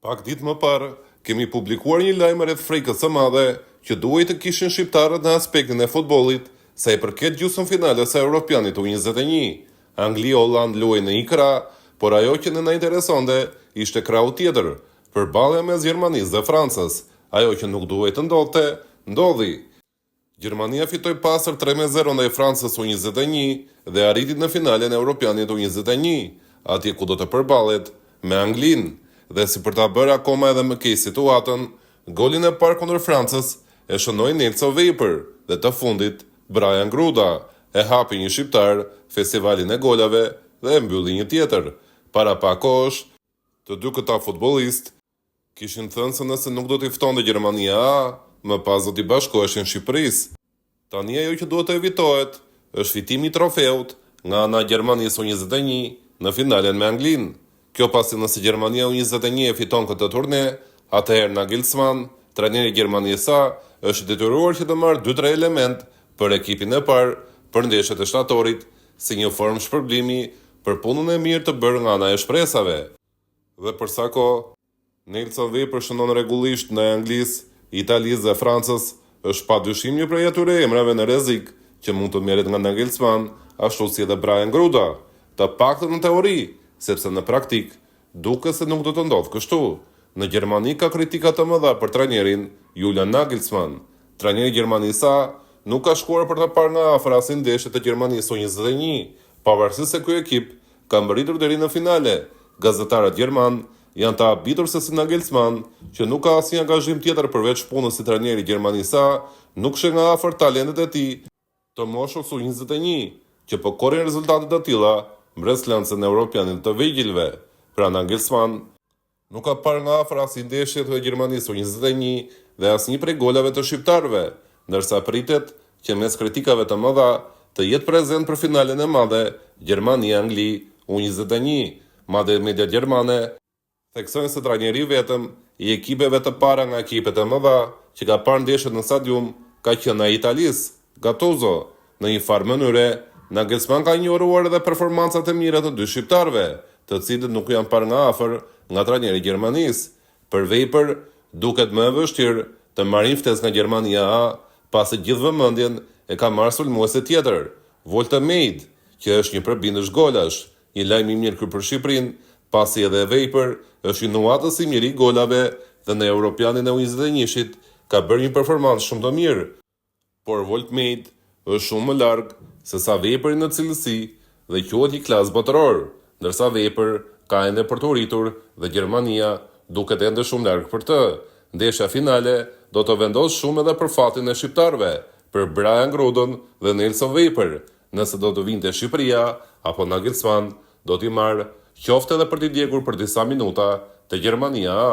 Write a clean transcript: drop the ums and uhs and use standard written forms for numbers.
Pak ditë më parë, kemi publikuar një lajm rreth frikës së madhe që duhej të kishin shqiptarët në aspektin e futbollit sa i përket gjysmëfinales së Europianit U21. Angli-Holland luaj në një krah, por ajo që na interesonte ishte krahu tjetër, përballja mes Gjermanisë dhe Francës. Ajo që nuk duhej të ndodhte, ndodhi. Gjermania fitoi pastër 3-0 ndaj Francës U21 dhe arriti në finalen e Europianit U21, atje ku do të përballet me Anglinë. Dhe si për ta bërë akoma edhe më keq situatën, golin e parë kundër Francës e shënoi Nelson Vejper dhe të fundit Brian Gruda e hapi një shqiptar festivalin e golave dhe e mbylli një tjetër. Para pak kohësh, të dy këta futbollistë kishin thënë se nëse nuk do t'i ftonte Gjermania A, më pas do t'i bashkoheshin Shqipërisë. Tani ajo që duhet të evitohet është fitimi i trofeut nga ana e Gjermanisë U21 në finalen me Anglinë. Kjo pasi nëse Gjermania U21 e fiton këtë turne, atëherë Nagelsmann, trajneri i Gjermanisë A, është detyruar që të marrë 2-3 element për ekipin e parë për ndeshjet e shtatorit, si një formë shpërblimi për punën e mirë të bërë nga ana e shpresave. Dhe për sa kohë, Nelson Vejper shënon rregullisht ndaj Anglisë, Italisë dhe Francës, është padyshim një prej atyre emrave në rrezik që mund të merret nga Nagelsmann, ashtu si edhe Brian Gruda, të paktën në teori, sepse në praktik duket se nuk do të ndodhë kështu. Në Gjermani ka kritika të mëdha për trajnerin Julian Nagelsmann. Trajneri i Gjermanisë A nuk ka shkuar për të parë nga afër as ndeshjet e Gjermanisë U21, pavarësisht se ky ekip ka mbërritur deri në finale. Gazetarët gjerman janë të habitur se si Nagelsmann, që nuk ka asnjë angazhim tjetër përveç punës si trajneri i Gjermanisë A, nuk sheh nga afër talentet e tij të moshës U21, që po korrin rezultate të tilla mbres lancën e Europianit të vegjëlve. Pra Nagelsmann nuk ka parë nga afër as ndeshjet e Gjermanisë U21 dhe asnjë prej golave të shqiptarëve, ndërsa pritet që mes kritikave të mëdha të jetë prezent për finalen e madhe Gjermania-Angli U21. Madje mediat gjermane theksojnë se trajneri i vetëm i ekipeve të para nga ekipet e mëdha që ka parë ndeshjet në stadium ka qenë ai Italisë, Gattuso. Në një farë mënyre, Nagelsmann ka injoruar edhe performancat e mira të dy shqiptarëve, të cilët nuk janë parë nga afër nga trajneri i Gjermanisë. Për Vejper, duket më e vështirë të marrin ftesë nga Gjermania A, pasi gjithë vëmendjen e ka marrë sulmuesi tjetër, Wolter Meid, që është një përbindësh golash. Një lajm i mirë ky për Shqipërinë, pasi edhe Vejper është i nuhatës i mirë i golave dhe në Europianin e U21-shit ka bërë një performancë shumë të mirë. Por Wolter Meid është shumë më larg se sa Vejperi në cilësi dhe quhet një klasë botëror, ndërsa Vejper ka ende për të rritur dhe Gjermania duket ende shumë larg për të. Ndeshja finale do të vendos shumë edhe për fatin e shqiptarëve, për Brian Grudën dhe Nelson Vejper, nëse do të vinte Shqipëria apo Nagelsmann do t'i marrë qoftë edhe për t'i djegur për disa minuta te Gjermania A.